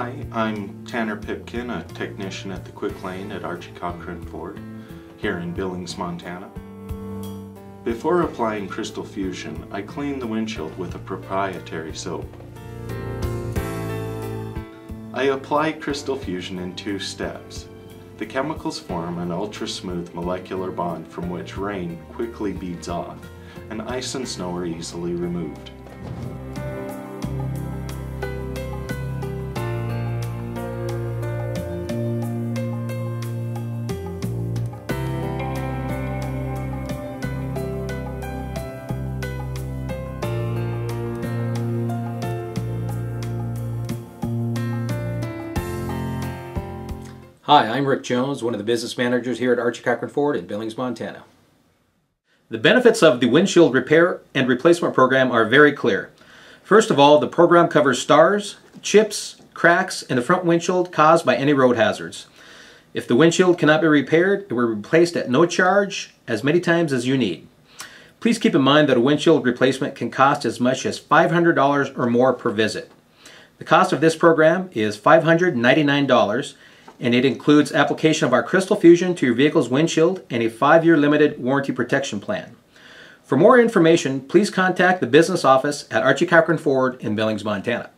Hi, I'm Tanner Pipkin, a technician at the Quick Lane at Archie Ford here in Billings, Montana. Before applying Crystal Fusion, I clean the windshield with a proprietary soap. I apply Crystal Fusion in 2 steps. The chemicals form an ultra-smooth molecular bond from which rain quickly beads off, and ice and snow are easily removed. Hi, I'm Rick Jones, one of the business managers here at Archie Ford in Billings, Montana. The benefits of the windshield repair and replacement program are very clear. First of all, the program covers stars, chips, cracks in the front windshield caused by any road hazards. If the windshield cannot be repaired, it will be replaced at no charge as many times as you need. Please keep in mind that a windshield replacement can cost as much as $500 or more per visit. The cost of this program is $599. And it includes application of our Crystal Fusion to your vehicle's windshield and a 5-year limited warranty protection plan. For more information, please contact the business office at Archie Ford in Billings, Montana.